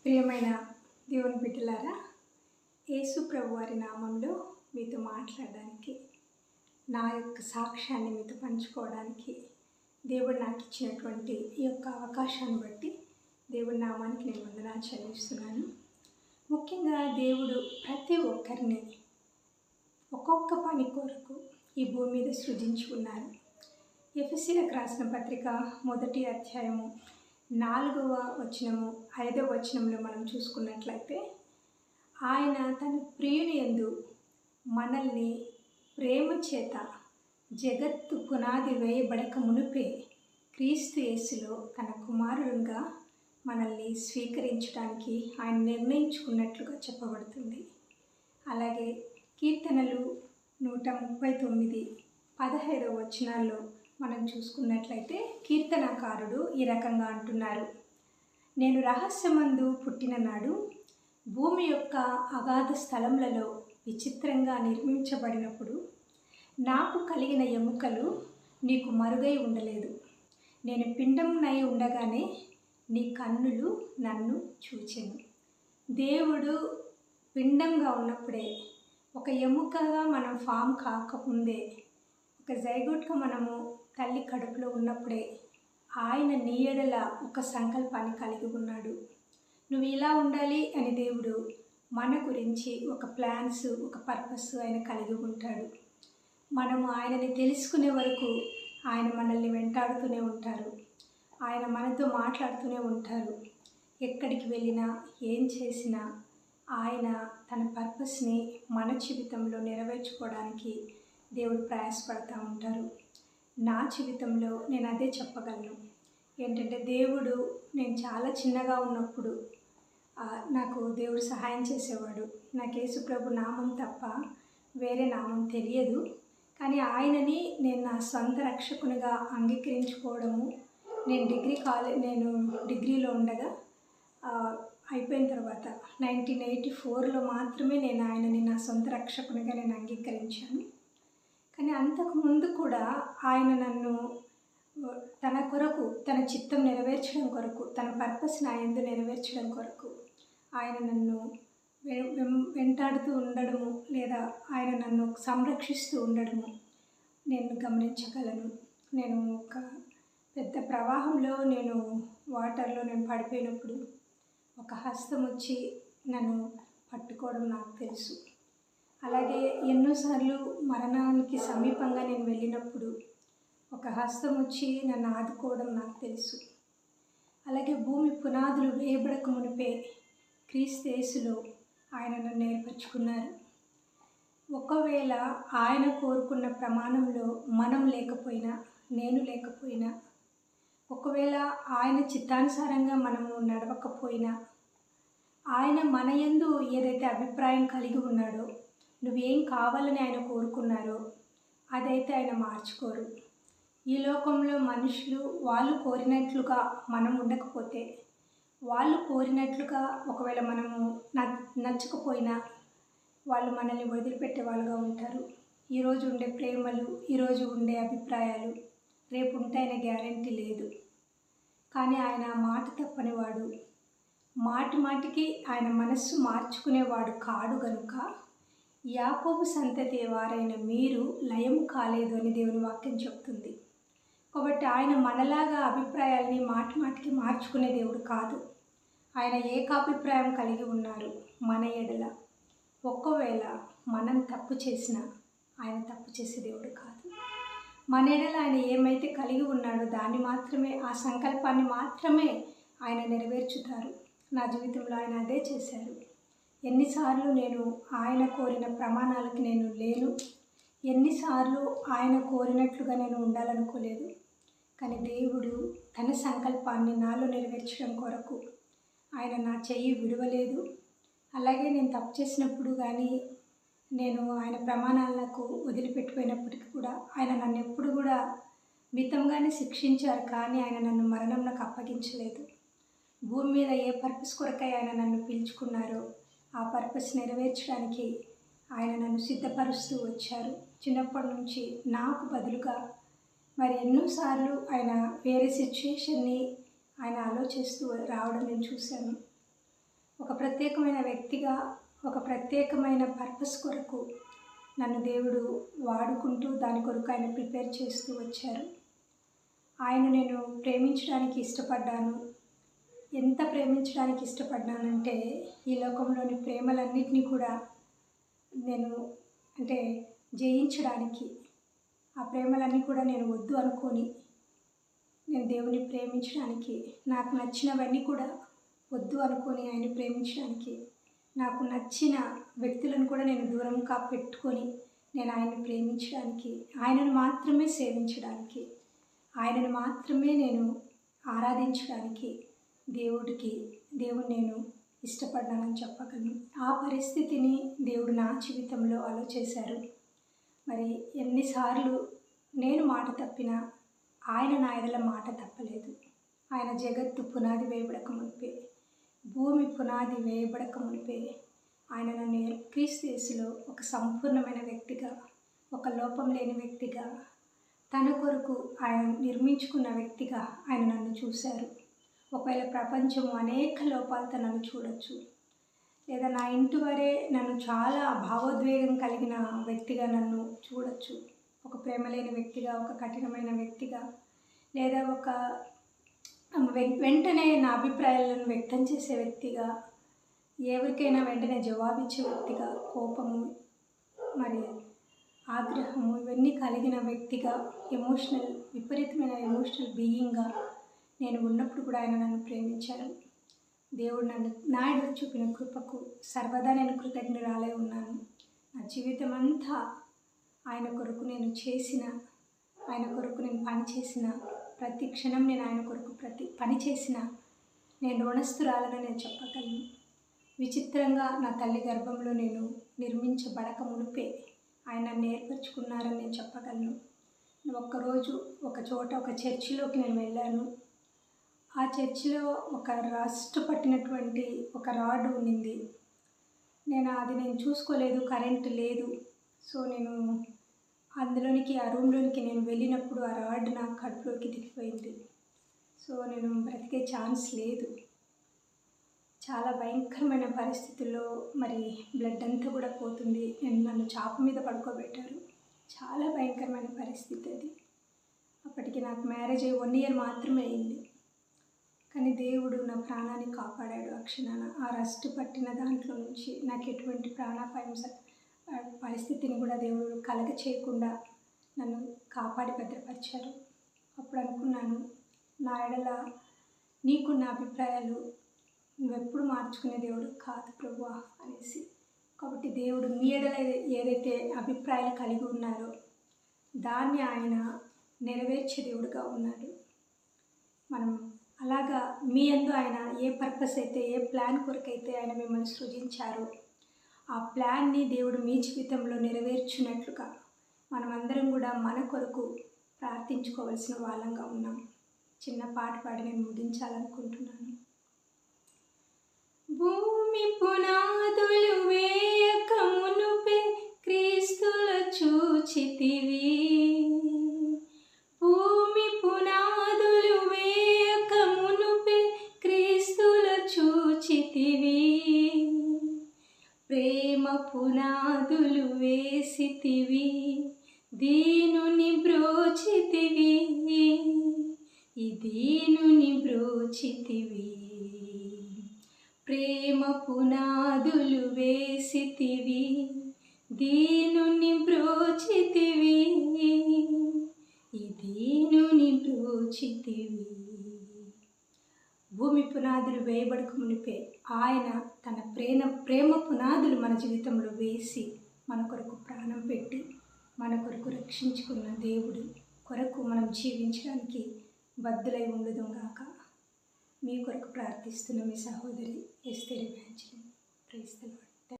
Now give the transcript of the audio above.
ప్రియమైన దేవుని బిడ్డలారా, యేసు ప్రభు వారి నామంలో మీతో మాట్లాడడానికి, నా యొక్క సాక్ష్యాన్ని మీతో పంచుకోవడానికి దేవుడు నాకు ఇచ్చినటువంటి ఈ యొక్క అవకాశాన్ని బట్టి దేవుడి నామానికి నేను వందనాలు చెల్లిస్తున్నాను. ముఖ్యంగా దేవుడు ప్రతి ఒక్కరిని ఒక్కొక్క పని కొరకు ఈ భూమి మీద సృజించి ఉన్నారు. ఎఫెసీయులకు రాసిన పత్రిక 1వ అధ్యాయము 4వ వచనము 5వ వచనంలో మనం చూసుకున్నట్లయితే, ఆయన తన ప్రియుని యందు మనల్ని ప్రేమ చేత జగత్తు పునాది వేయబడక మునుపే క్రీస్తు యేసులో తన కుమారుడుగా మనల్ని స్వీకరించడానికి ఆయన నిర్ణయించుకున్నట్లుగా చెప్పబడుతుంది. అలాగే కీర్తనలు 139 15వ వచనాల్లో మనం చూసుకున్నట్లయితే కీర్తనకారుడు ఈ రకంగా అంటున్నారు: నేను రహస్యమందు పుట్టిన నాడు భూమి యొక్క అగాధ స్థలములలో విచిత్రంగా నిర్మించబడినప్పుడు నాకు కలిగిన ఎముకలు నీకు మరుగై ఉండలేదు. నేను పిండంనై ఉండగానే నీ కన్నులు నన్ను చూచెను. దేవుడు పిండంగా ఉన్నప్పుడే, ఒక ఎముకగా మనం ఫామ్ కాకముందే, ఒక జైగోట్గా మనము తల్లి కడుపులో ఉన్నప్పుడే ఆయన నీ ఎడల ఒక సంకల్పాన్ని కలిగి ఉన్నాడు. నువ్వు ఇలా ఉండాలి అని దేవుడు మన గురించి ఒక ప్లాన్స్, ఒక పర్పస్ ఆయన కలిగి ఉంటాడు. మనము ఆయనని తెలుసుకునే వరకు ఆయన మనల్ని వెంటాడుతూనే ఉంటారు. ఆయన మనతో మాట్లాడుతూనే ఉంటారు. ఎక్కడికి వెళ్ళినా, ఏం చేసినా ఆయన తన పర్పస్ని మన జీవితంలో నెరవేర్చుకోవడానికి దేవుడు ప్రయాసపడుతూ ఉంటారు. నా జీవితంలో నేను అదే చెప్పగలను. ఏంటంటే, దేవుడు నేను చాలా చిన్నగా ఉన్నప్పుడు నాకు దేవుడు సహాయం చేసేవాడు. నాకు యేసు ప్రభు నామం తప్ప వేరే నామం తెలియదు. కానీ ఆయనని నేను నా సొంత రక్షకునిగా అంగీకరించుకోవడము, నేను డిగ్రీలో ఉండగా అయిపోయిన తర్వాత 1984లో మాత్రమే నేను ఆయనని నా సొంత రక్షకునిగా నేను అంగీకరించాను. కానీ అంతకుముందు కూడా ఆయన నన్ను తన కొరకు, తన చిత్తం నెరవేర్చడం కొరకు, తన పర్పస్ నా యందు నెరవేర్చడం కొరకు ఆయన నన్ను వెంటాడుతూ ఉండడము, లేదా ఆయన నన్ను సంరక్షిస్తూ ఉండడము నేను గమనించగలను. నేను ఒక పెద్ద ప్రవాహంలో, వాటర్లో పడిపోయినప్పుడు ఒక హస్తం వచ్చి నన్ను పట్టుకోవడం నాకు తెలుసు. అలాగే ఎన్నోసార్లు మరణానికి సమీపంగా నేను వెళ్ళినప్పుడు ఒక హస్తం వచ్చి నన్ను ఆదుకోవడం నాకు తెలుసు. అలాగే భూమి పునాదులు వేయబడక మునిపే క్రీస్తు యేసులో ఆయన నన్ను ఏర్పరచుకున్నారు. ఒకవేళ ఆయన కోరుకున్న ప్రమాణంలో మనం లేకపోయినా, నేను లేకపోయినా, ఒకవేళ ఆయన చిత్తానుసారంగా మనము నడవకపోయినా, ఆయన మన యందు ఏదైతే అభిప్రాయం కలిగి ఉన్నాడో, నువ్వేం కావాలని ఆయన కోరుకున్నారో అదైతే ఆయన మార్చుకోరు. ఈ లోకంలో మనుషులు వాళ్ళు కోరినట్లుగా మనం ఉండకపోతే, వాళ్ళు కోరినట్లుగా ఒకవేళ మనము నచ్చకపోయినా వాళ్ళు మనల్ని వదిలిపెట్టే వాళ్ళుగా ఉంటారు. ఈరోజు ఉండే ప్రేమలు, ఈరోజు ఉండే అభిప్రాయాలు రేపు ఉంటాయనే గ్యారంటీ లేదు. కానీ ఆయన మాట తప్పనివాడు, మాటి మాటికి ఆయన మనస్సు మార్చుకునేవాడు కాడు గనుక యాకోబు సంతతి వారైన మీరు లయం కాలేదు అని దేవుని వాక్యం చెప్తుంది. కాబట్టి ఆయన మనలాగా అభిప్రాయాల్ని మాటి మాటికి మార్చుకునే దేవుడు కాదు. ఆయన ఏకాభిప్రాయం కలిగి ఉన్నారు మన ఎడల. ఒక్కవేళ మనం తప్పు చేసినా ఆయన తప్పు చేసే దేవుడు కాదు. మన ఎడల ఆయన ఏమైతే కలిగి ఉన్నాడో దాన్ని మాత్రమే, ఆ సంకల్పాన్ని మాత్రమే ఆయన నెరవేర్చుతారు. నా జీవితంలో ఆయన అదే చేశారు. ఎన్నిసార్లు నేను ఆయన కోరిన ప్రమాణాలకి నేను లేను, ఎన్నిసార్లు ఆయన కోరినట్లుగా నేను ఉండాలనుకోలేదు. కానీ దేవుడు తన సంకల్పాన్ని నాలో నెరవేర్చడం కొరకు ఆయన నా చెయ్యి విడవలేదు. అలాగే నేను తప్పు చేసినప్పుడు కానీ, నేను ఆయన ప్రమాణాలకు వదిలిపెట్టిపోయినప్పటికీ కూడా ఆయన నన్ను ఎప్పుడు కూడా మితంగానే శిక్షించారు. కానీ ఆయన నన్ను మరణంలోకి అప్పగించలేదు. భూమి మీద ఏ పర్పస్ కొరకై ఆయన నన్ను పిలుచుకున్నారో ఆ పర్పస్ నెరవేర్చడానికి ఆయన నన్ను సిద్ధపరుస్తూ వచ్చారు. చిన్నప్పటి నుంచి నాకు బదులుగా మరి ఎన్నోసార్లు ఆయన వేరే సిచ్యుయేషన్ని ఆయన ఆలోచిస్తూ రావడం నేను చూశాను. ఒక ప్రత్యేకమైన వ్యక్తిగా, ఒక ప్రత్యేకమైన పర్పస్ కొరకు నన్ను దేవుడు వాడుకుంటూ దాని కొరకు ఆయన ప్రిపేర్ చేస్తూ వచ్చారు. ఆయన నేను ప్రేమించడానికి ఇష్టపడ్డాను. ఎంత ప్రేమించడానికి ఇష్టపడ్డానంటే ఈ లోకంలోని ప్రేమలన్నిటినీ కూడా నేను జయించడానికి, ఆ ప్రేమలన్నీ కూడా నేను వద్దు అనుకొని నేను దేవుని ప్రేమించడానికి, నాకు నచ్చినవన్నీ కూడా వద్దు అనుకొని ఆయన ప్రేమించడానికి, నాకు నచ్చిన వ్యక్తులను కూడా నేను దూరంగా పెట్టుకొని నేను ఆయన్ని ప్రేమించడానికి, ఆయనను మాత్రమే సేవించడానికి, ఆయనను మాత్రమే నేను ఆరాధించడానికి దేవుడు నేను ఇష్టపడ్డానని చెప్పగలను. ఆ పరిస్థితిని దేవుడు నా జీవితంలో అలో చేశారు. మరి ఎన్నిసార్లు నేను మాట తప్పినా ఆయన నా ఎడల మాట తప్పలేదు. ఆయన జగత్తు పునాది వేయబడక మునిపే, భూమి పునాది వేయబడక మునిపే ఆయన నన్ను క్రీస్తు యేసులో ఒక సంపూర్ణమైన వ్యక్తిగా, ఒక లోపం లేని వ్యక్తిగా, తన కొరకు ఆయన నిర్మించుకున్న వ్యక్తిగా ఆయన నన్ను చూశారు. ఒకవేళ ప్రపంచం అనేక లోపాలతో నన్ను చూడొచ్చు, లేదా నా ఇంటి వారే నన్ను చాలా భావోద్వేగం కలిగిన వ్యక్తిగా నన్ను చూడొచ్చు, ఒక ప్రేమ లేని వ్యక్తిగా, ఒక కఠినమైన వ్యక్తిగా, లేదా ఒక వెంటనే నా అభిప్రాయాలను వ్యక్తం చేసే వ్యక్తిగా, ఎవరికైనా వెంటనే జవాబిచ్చే వ్యక్తిగా, కోపము మరి ఆగ్రహము ఇవన్నీ కలిగిన వ్యక్తిగా, విపరీతమైన ఎమోషనల్ బీయింగ్గా నేను ఉన్నప్పుడు కూడా ఆయన నన్ను ప్రేమించారు. దేవుడు నన్ను నాయుడు చూపిన కృపకు సర్వదా నేను కృతజ్ఞురాలై ఉన్నాను. నా జీవితం అంతా ఆయన కొరకు నేను పనిచేసిన ప్రతి క్షణం, నేను ఆయన కొరకు పని చేసిన నేను రుణస్థురాలని నేను చెప్పగలను. విచిత్రంగా నా తల్లి గర్భంలో నేను నిర్మించబడక మునిపే ఆయన నన్ను ఏర్పరచుకున్నారని నేను చెప్పగలను. ఒక్కరోజు ఒక చర్చిలోకి నేను వెళ్ళాను. ఆ చర్చిలో ఒక రస్ట్ పట్టినటువంటి ఒక రాడ్ ఉన్నింది. నేను చూసుకోలేదు, కరెంటు లేదు. సో నేను ఆ రూమ్లోనికి నేను వెళ్ళినప్పుడు ఆ రాడ్ నా కడుపులోకి దిగిపోయింది. సో నేను బ్రతికే ఛాన్స్ లేదు. చాలా భయంకరమైన పరిస్థితుల్లో మరి బ్లడ్ అంతా కూడా పోతుంది. నన్ను చాప మీద పడుకోబెట్టారు. చాలా భయంకరమైన పరిస్థితి అది. అప్పటికి నాకు మ్యారేజ్ అయ్యి 1 year మాత్రమే అయింది. కానీ దేవుడు నా ప్రాణాన్ని కాపాడాడు. ఆ క్షణాన ఆ రస్ట్ పట్టిన దాంట్లో నుంచి నాకు ఎటువంటి ప్రాణాపాయం పరిస్థితిని కూడా దేవుడు కలగ చేయకుండా నన్ను కాపాడి భద్రపరిచారు. అప్పుడు అనుకున్నాను, నా ఎడల నీకున్న అభిప్రాయాలు నువ్వెప్పుడు మార్చుకునే దేవుడు కాదు ప్రభువా అనేసి. కాబట్టి దేవుడు మీ ఎడల ఏదైతే అభిప్రాయాలు కలిగి ఉన్నారో దాన్ని ఆయన నెరవేర్చే దేవుడుగా ఉన్నాడు. మనం అలాగా మీ యందు ఆయన ఏ పర్పస్ అయితే, ఏ ప్లాన్ కొరకైతే ఆయన మిమ్మల్ని సృజించారో ఆ ప్లాన్ని దేవుడు మీ జీవితంలో నెరవేర్చినట్లుగా మనమందరం కూడా మన కొరకు ప్రార్థించుకోవాల్సిన వాళ్ళంగా ఉన్నాం. చిన్న పాట పాడి నేను ముగించాలనుకుంటున్నాను. భూమి పునాదులు వేయక మునుపే క్రీస్తుల చూచితివి, భూమి పునాదులు వేయక మునుపే క్రీస్తుల చూచితివి, ప్రేమ పునాదులు వేసితివి, దీనుని బ్రోచితివి, ఈ దీనుని బ్రోచితివి, ప్రేమ పునాదులు వేసితివి, దీనుని బ్రోచితివి, ఈ దీనుని బ్రోచితివి. భూమి పునాదులు వేయబడక మునిపే ఆయన తన ప్రేమ పునాదులు మన జీవితంలో వేసి మన కొరకు ప్రాణం పెట్టి మన కొరకు రక్షించుకున్న దేవుడు కొరకు మనం జీవించడానికి బద్దులై ఉండుదుగాక. మీ కొరకు ప్రార్థిస్తున్న మీ సహోదరి Esther Evangeline. Praise the lord.